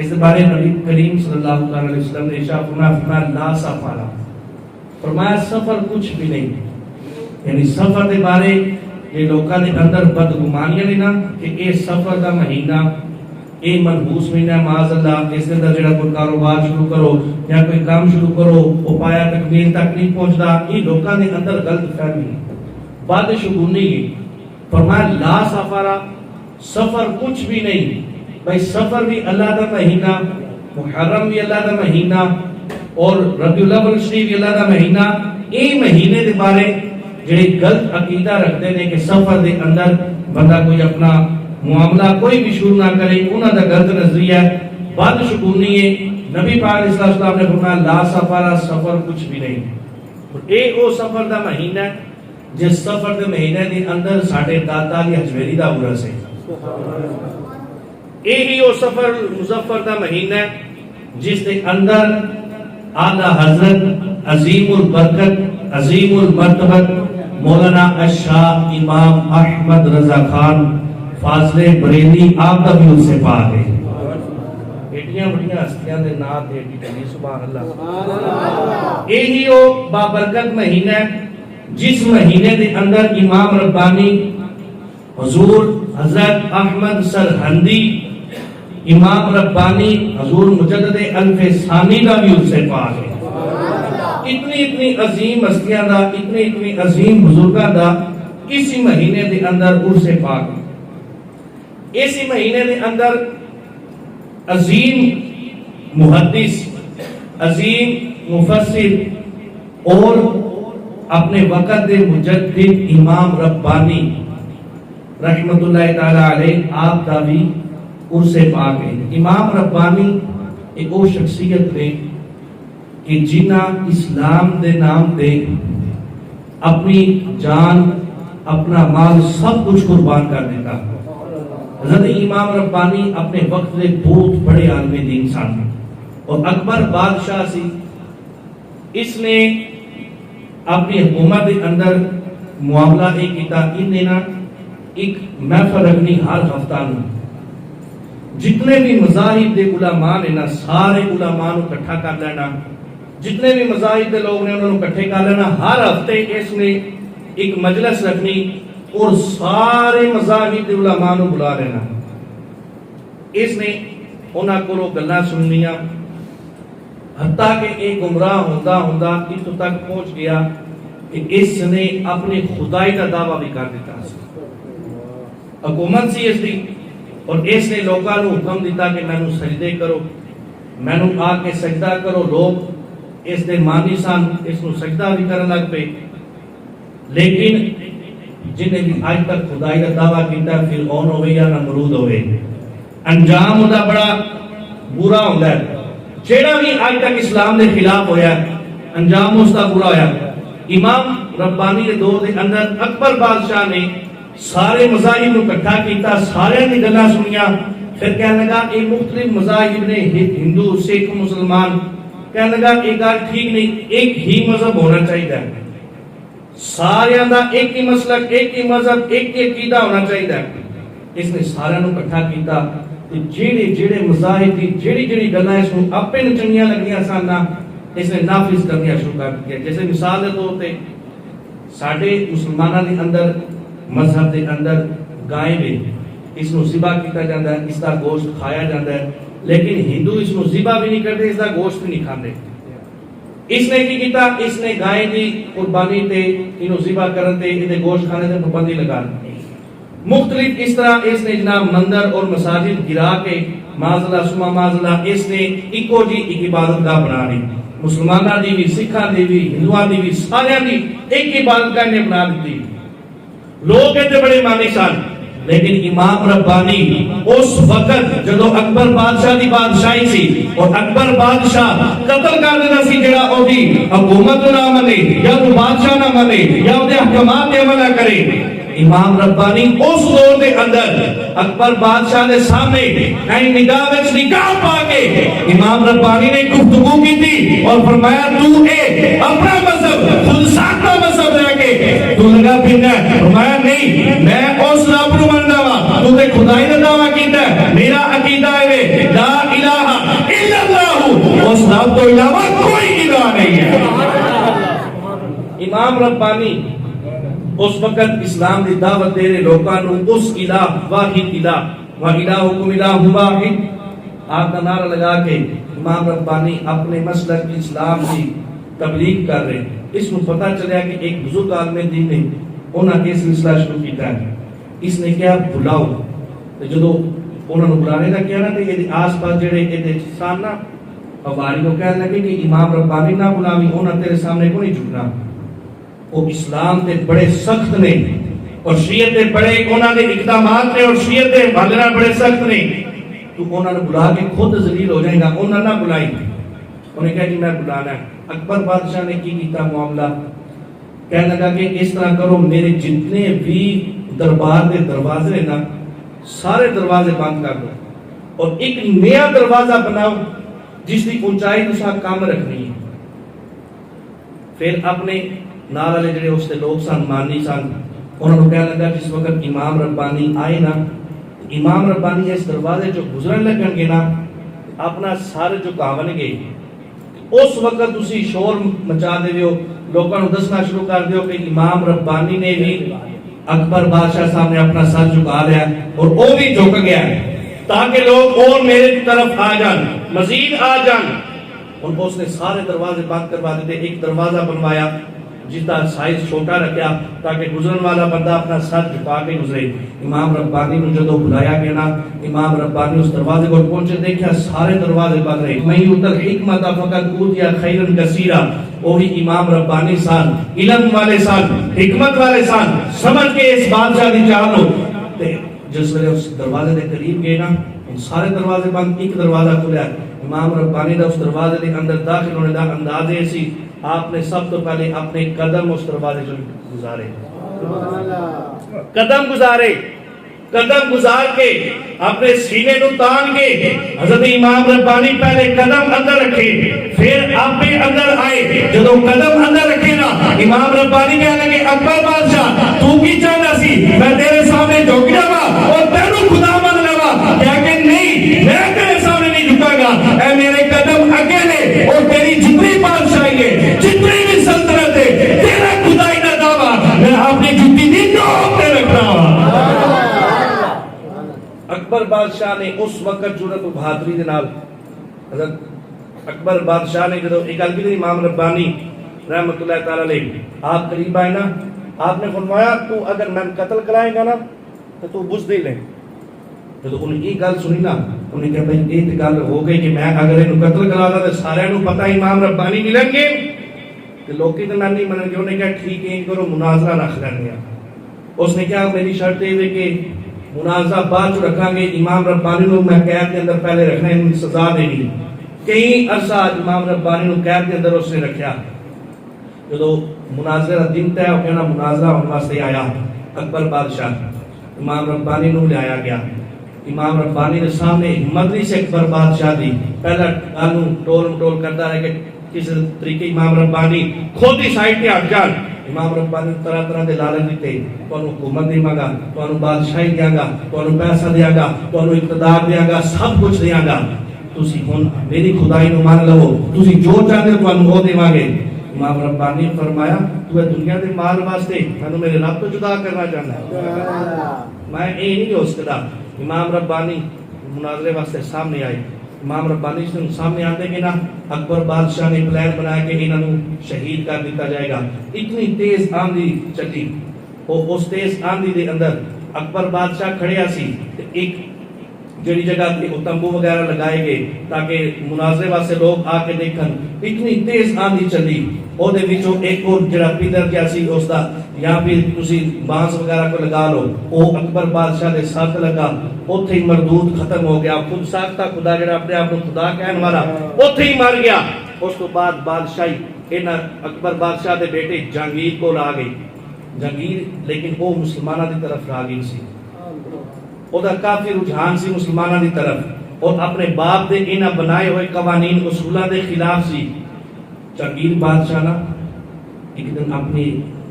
اس بارے نبی کریم صلی اللہ علیہ وسلم نے ارشاد فرمایا لا سفر، فرمایا سفر کچھ بھی نہیں. یعنی سفر دے بارے یہ لوگوں کے اندر بدگمانیاں نے نا کہ اے سفر دا مہینہ اے منحوس مہینہ معاذ اللہ، اس کے اندر جڑا کوئی کاروبار شروع کرو یا کوئی کام شروع کرو وہ پایا تکمیل تک نہیں پہنچتا. یہ لوگوں کے اندر غلط فہمی بد شگونی ہے. فرمایا لا سفر، سفر کچھ بھی نہیں. بھائی سفر بھی اللہ کا مہینہ، محرم بھی اللہ کا مہینہ، اور ربیع الاول شریف بھی اللہ کا مہینہ. یہ مہینے دے بارے جڑے غلط عقیدہ رکھتے ہیں کہ سفر دے اندر بندہ کوئی اپنا معاملہ کوئی بھی شروع نہ کرے، انہاں دا غلط نظریہ بد شگونی ہے. نبی پاک علیہ السلام نے فرمایا لا سفر، سفر کچھ بھی نہیں. اے او سفر دا مہینہ ہے جس سفر دے مہینے دے اندر ساڈے دادا علی حجویری دا عرس ہے. یہی وہ سفر مظفر دا مہینہ ہے جس کے اندر اعلی حضرت عظیم البرکت عظیم المرتبت مولانا الشاہ امام احمد رضا خان فاضل بریلی آپ کا بھی ان سے پاک ہے. ایڈیاں بڑیاں ہستیاں دے نام تے ایڈی ٹنی سبحان اللہ. یہی وہ بابرکت مہینہ ہے جس مہینے دے اندر امام ربانی حضور حضرت احمد سرہندی امام ربانی حضور مجدد الف ثانی کا بھی اس سے پاک ہے. اتنی عظیم ہستیاں دا اتنی عظیم بزرگاں دا اسی مہینے دے اندر اس سے پاک ہے. اسی مہینے دے اندر عظیم محدث عظیم مفسر اور اپنے وقت دے مجدد امام ربانی رحمت اللہ تعالی علیہ آپ کا بھی اس سے پاک ہے. امام ربانی ایک وہ شخصیت نے کہ جنہ اسلام دے نام دے اپنی جان اپنا مال سب کچھ قربان کر دیتا. حضرت امام ربانی اپنے وقت دے بہت بڑے عالم دین سن اور اکبر بادشاہ سی. اس نے اپنی حکومت کے اندر معاملہ ایک کیتا ان دینا ایک محفل رکھنی ہر ہفتہ نو جتنے بھی مذاہب دے علماء نے نا سارے علماء نو اکٹھا کر لینا، جتنے بھی مذاہب دے لوگ نے انہوں نے اکٹھے کر لینا. ہر ہفتے اس نے ایک مجلس رکھنی اور سارے مذاہب دے علماء نو بلا لینا. اس نے انہاں کولوں گلاں سننیاں حتیٰ کہ ایک گمراہ ہوندا اتوں تک پہنچ گیا کہ اس نے اپنی خدائی کا دعویٰ بھی کر دیتا. حکومت سی اس دی اور اس نے لوگوں کو حکم دیتا کہ میں سجدے کرو، میں آ کے سجدہ کرو. لوگ اس دے مانی سن، اس نو سجدہ بھی کرن لگ پے. لیکن جنہیں بھی آج تک خدائی کا دعویٰ کیتا فرعون ہوئے یا نمرود ہوئے انجام ہوتا بڑا برا ہوتا ہے. جیڑا بھی آج تک اسلام دے خلاف ہویا انجام اس کا برا ہویا. امام ربانی کے دور دے اندر اکبر بادشاہ نے سارے مذاہب کو اکٹھا کیتا، سارے دی گلاں سنیاں. پھر کہنے لگا یہ مختلف مذاہب نے ہندو سکھ مسلمان، کہنے لگا یہ گل ٹھیک نہیں، ایک ہی مذہب ہونا چاہیے. سارے دا ایک ہی مسلک ایک ہی مذہب ایک ہی عقیدہ ہونا چاہیے. اس نے سارے نو اکٹھا کیتا. جڑے مذاہب دی جڑی گلاں اس نو اپنے نوں چنگیاں لگیاں سن اس نے نافذ کرنیاں شروع کر دیا. جیسے مثال کے طور پہ ساڈے مسلمانوں کے اندر مذہب کے اندر گائے بھی اس کو ذبح کیا جاتا ہے، اس کا گوشت کھایا جاتا ہے. لیکن ہندو اس کو ذبح بھی نہیں کرتے، اس کا گوشت بھی نہیں کھاتے. اس نے کی کیتا؟ اس نے گائے کی قربانی تے انہوں ذبح کرن تے انہیں گوشت کھانے تے پابندی لگا دی. مختلف اس طرح اس نے جناب مندر اور مساجد گرا کے معاذ اللہ ثم معاذ اللہ اس نے ایکو جی ایک عبادت گاہ بنا لی. مسلمانوں دی بھی، سکھاں دی بھی، ہندوؤں دی بھی، سارے دی ایک عبادت گاہ نے بنا دی. لوگ کہتے بڑے مانی سن. لیکن امام ربانی اس وقت جدو اکبر بادشاہ دی بادشاہی سی اور اکبر بادشاہ قتل کر دینا سی جڑا او دی حکومت نہ منے یا وہ بادشاہ نہ منے یا وہ احکامات پہ عمل نہ کرے. امام ربانی اس دور دے اندر اکبر بادشاہ دے سامنے این نگاہ وچ نگاہ پا کے امام ربانی نے گفتگو کی تھی اور فرمایا تو اے اپنا مذہب خود ساتھ مذہب رہ کے تو لگا پھرنا. فرمایا نہیں، میں اس رب نو مننا وا، تو تے خدائی دا دعویٰ کیتا ہے. میرا عقیدہ ہے لا الہ اس رب تو علاوہ کوئی الہ نہیں ہے. امام ربانی اس وقت اسلام دی دعوت دے رہے لوگوں نو اس الہ واحد الہ و الہکم الہ واحد آپ کا نعرہ لگا کے امام ربانی اپنے مسلک اسلام کی تبلیغ کر رہے. اس کو پتہ چلیا کہ ایک بزرگ عالم دین نے انہاں کے سلسلہ شروع کیتا ہے. اس نے کیا بلاؤ تے جدوں انہاں نو بلانے دا کیا نا تے یہ آس پاس جڑے اے سان نا حواری کو کہنے لگے کہ امام ربانی نہ بلاوی انہاں تیرے سامنے کو نہیں جھکنا. وہ اسلام تے بڑے سخت نے اور شیعت تے بڑے انہاں دے اقدامات نے اور شیعت تے بھالنا بڑے سخت نے. تو انہاں نے بلا کے خود ذلیل ہو جائے گا. انہاں نہ بلائی. انہیں کہا کہ میں بلانا ہے. اکبر بادشاہ نے کی کیتا معاملہ کہنے لگا کہ اس طرح کرو میرے جتنے بھی دربار دے دروازے ہیں نا سارے دروازے بند کر دو اور ایک نیا دروازہ بناؤ جس کی اونچائی تسا کم رکھنی ہے. پھر اپنے نال والے جڑے اس لوگ سن مانی سن انہوں نے کہنے لگا جس وقت امام ربانی آئے نا امام ربانی اس دروازے جو گزرن لگن گے نا اپنا سر جھکاون گے. اس وقت تسی شور مچا دے ہو لوگوں کو دسنا شروع کر دیو کہ امام ربانی نے بھی اکبر بادشاہ سامنے اپنا سر جھکا لیا اور وہ بھی جھک گیا ہے تاکہ لوگ اور میرے طرف آ جان مزید آ جان. اور اس نے سارے دروازے بند کروا دیتے. ایک دروازہ بنوایا جس کا سائز چھوٹا رکھیا تاکہ گزرن والا بندہ اپنا سر جھکا کے گزرے. امام ربانی نے جدو بلایا گیا نا امام ربانی اس دروازے کو پہنچے دیکھا سارے دروازے بند رہے. میں یوتر حکمت فقط اوتیا خیرن کثیرا وہی امام ربانی سان علم والے سان حکمت والے سان سمجھ کے اس بادشاہ دی چالو جس ویلے اس دروازے دے قریب گئے نا سارے دروازے بند ایک دروازہ کھلیا. امام ربانی دا اس دروازے دے اندر داخل ہونے دا انداز ایسی آپ نے سب تو پہلے اپنے قدم اس دروازے جو گزارے قدم گزار کے اپنے سینے کو تان کے حضرت امام ربانی پہلے قدم اندر رکھے پھر آپ بھی اندر آئے. جدو قدم اندر رکھے نا امام ربانی کہنے لگے اکبر بادشاہ تو کی چاہتا سی میں تیرے سامنے جھک جاوا اور تینوں خدا مان لوا کیا کہ نہیں میں تیرے سامنے نہیں جھکا گا. اے میرے قدم اگے لے اور تیری جتنی بادشاہی ہے جتنی بھی سلطنت ہے تیرا خدائی کا دعویٰ میں اپنی جتی دی نوک پہ رکھنا ہوا. اکبر بادشاہ نے اس وقت جرأت و بہادری دے نال حضرت اکبر بادشاہ نے جدو ایک گل کی امام ربانی رحمت اللہ تعالی علیہ آپ قریب آئے نا آپ نے فرمایا تو اگر میں قتل کرائے گا نا تو بزدل ہے. جدو انہیں یہ گل سنی نا انہیں کہا بھائی یہ گل ہو گئی کہ میں اگر انہوں قتل کرا دا تو سارے انہوں پتہ امام ربانی ملیں گے تو لوکی تو میں نہیں منن گے. انہیں کہا ٹھیک ہے کرو مناظرہ رکھ لیں گے. اس نے کہا میری شرط یہ ہے کہ مناظرہ بعد جو رکھا گے امام ربانی نو میں قید کے اندر پہلے رکھنا ہے سزا دینی. کئی عرصہ امام ربانی نو قید کے اندر اس نے رکھا. جدو مناظرہ دن طے ہو گیا نا مناظرہ ہونے واسطے آیا اکبر بادشاہ امام ربانی نو لے آیا گیا. امام ربانی نے سامنے ہمت نہیں سے اکبر بادشاہ دی پہلا گالوں ٹول مٹول کرتا رہے کہ کس طریقے امام ربانی خود ہی سائٹ پہ ہٹ جان. امام ربانی طرح طرح دے لالچ دیتے تانوں حکومت دیواں گا تانوں بادشاہی دیاں گا تانوں پیسہ دیاں گا تانوں اقتدار دیاں گا سب کچھ دیاں گا تسی ہن میری خدائی نو مان لو تسی جو چاہتے ہو تانوں وہ دیواں گے. امام ربانی نے فرمایا تو ہے دنیا دے مال واسطے میں میرے رب تو جدا کرنا چاہنا ہے میں اے نہیں ہو سکتا. امام ربانی مناظرے واسطے سامنے آئے. امام ربانی سے سامنے آتے کہ نا اکبر بادشاہ نے پلان بنایا کہ انہوں شہید کر دیتا جائے گا. اتنی تیز آندھی چلی اور اس تیز آندھی دے اندر اکبر بادشاہ کھڑیا سی ایک جڑی جگہ تے تمبو وغیرہ لگائے گئے تاکہ مناظرے واسطے لوگ آ کے دیکھن. اتنی تیز آندھی چلی او دے وچوں ایک اور جڑا پیدر کیا سی اس دا یہاں بھی تسی بانس وغیرہ کو لگا لو او اکبر بادشاہ دے ساتھ لگا اوتھے ہی مردود ختم ہو گیا. خود ساختہ خدا جڑا اپنے آپ کو خدا کہنے والا اوتھے ہی مر گیا. اس تو بعد بادشاہی انہاں اکبر بادشاہ دے بیٹے جہانگیر کو آ گئی. جہانگیر لیکن وہ مسلمانہ دی طرف راغب سی او دا کافی رجحان سی مسلمانہ دی طرف اور اپنے باپ دے انہاں بنائے ہوئے قوانین اصولاں دے خلاف سی. جہانگیر بادشاہ نا ایک دن اپنی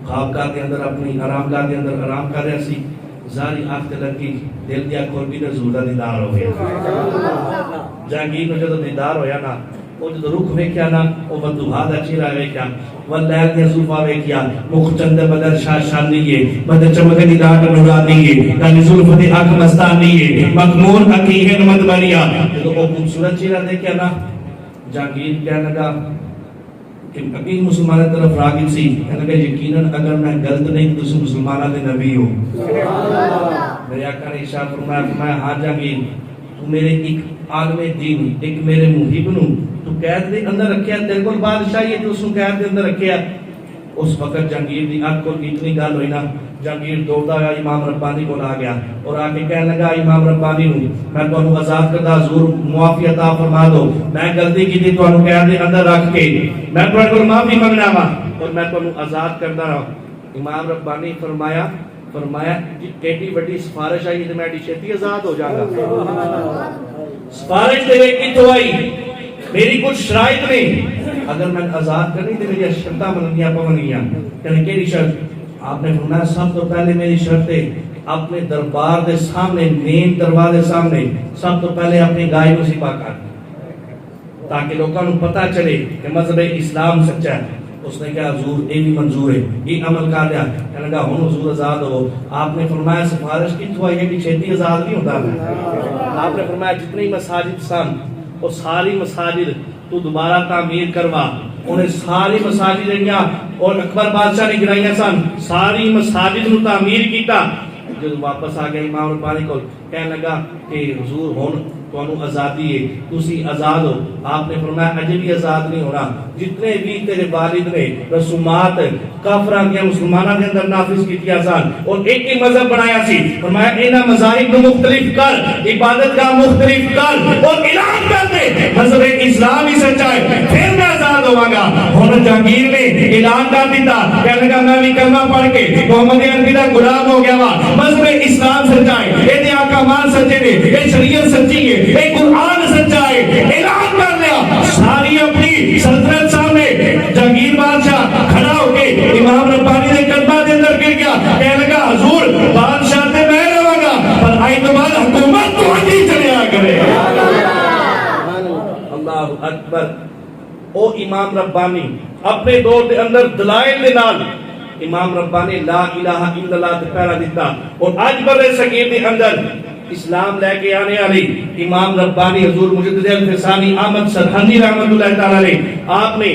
خوابگاہ کے اندر اپنی آرام گاہ کے اندر آرام کر رہا سی. ظاہری آنکھ تے لگی دل دیا کھول بھی حضور دا دیدار ہو گیا. جہانگیر نو جدوں دیدار ہویا نا وہ جو رخ ویکھیا نا وہ بدوہا دا چہرہ ویکھیا واللیل دی زلفا ویکھیا مخ چند بدر شاشانی ہے بدر چمک دی ڈاٹ نورانی ہے گل زلف دی اکھ مستانی ہے مخمور عقیق مد مریا جو وہ خوبصورت چہرہ دیکھیا نا جہانگیر کہنے لگا کہ امیر مسلمانوں طرف راغب سی کہنے لگا یقیناً اگر میں غلط نہیں تو تم مسلمانوں دے نبی ہو میرے آقا نے ارشاد فرمایا ہاں جہانگیر تو میرے ایک عالم دین ایک میرے محب نو تو قید دے اندر رکھیا تیرے کو بادشاہی ہے تو اس کو قید دے اندر رکھیا اس وقت جہانگیر دی آنکھ کو اتنی گل ہوئی نا جہانگیر دوڑتا گیا امام ربانی کو آ گیا اور آ کے کہنے لگا امام ربانی نو میں تانوں آزاد کردا حضور معافی عطا فرما دو میں غلطی کی تھی تانوں قید دے اندر رکھ کے میں تہاڈے کول معافی منگنا وا اور میں تانوں آزاد کردا رہا امام ربانی فرمایا ایڈی بڑی سفارش آئی تو میں ایڈی چھتی آزاد ہو جاؤں گا سفارش دے کتوں آئی میری کچھ شرائط نہیں اگر میں آزاد کرنی تو میری شرطاں مننیاں پونگیاں یعنی کیڑی شرط آپ نے فرمایا سب تو پہلے میری شرط ہے اپنے دربار دے سامنے مین دروازے سامنے سب تو پہلے اپنی گائے کو سپا کر تاکہ لوگوں کو پتہ چلے کہ مذہب اسلام سچا ہے اس نے کہا حضور یہ بھی منظور ہے یہ عمل کر لیا کہنے لگا ہن حضور آزاد ہو آپ نے فرمایا سفارش کتوں آئی ہے کہ چھتی آزاد نہیں ہوتا آپ نے فرمایا جتنی مساجد سن وہ ساری مساجد تو دوبارہ تعمیر کروا انہیں ساری مساجد رہیاں اور اکبر بادشاہ نے گرائیاں سن ساری مساجد نو تعمیر کیتا جب واپس آ گیا امام ربانی کو کہنے لگا کہ حضور ہن تانوں آزادی ہے تسی آزاد ہو آپ نے فرمایا اجے بھی آزاد نہیں ہونا جتنے بھی تیرے والد نے رسومات کافراں دے مسلماناں دے اندر نافذ کیتیاں سن اور ایک ہی مذہب بنایا سی فرمایا انہاں مذاہب کو مختلف کر عبادت کا مختلف کر اور اعلان کر دے مذہب اسلام ہی سچا ہے پھر میں آزاد ہوواں گا ہن جہانگیر نے اعلان کر دیتا کہنے لگا میں بھی کلمہ پڑھ کے محمد عربی دا غلام ہو گیا وا مذہب اسلام سچا ہے اے دے احکامات سچے نے اے شریعت سچی ہے اے قرآن سچا ہے اعلان کر لیا ساری اپنی سلطنت سامنے جہانگیر بادشاہ کھڑا ہو کے امام ربانی نے قدمہ دے اندر گر گیا کہنے لگا حضور بادشاہ تے میں رہوں گا پر آئی تو بعد حکومت تو ہی چلیا کرے اللہ اکبر او امام ربانی اپنے دور دے اندر دلائل دے نال امام ربانی لا الہ الا اللہ تے پہرا دیتا اور اج بر صغیر دے اندر اسلام لے کے آنے والی امام ربانی حضور مجدد الفسانی احمد سرہندی رحمۃ اللہ تعالی علیہ آپ نے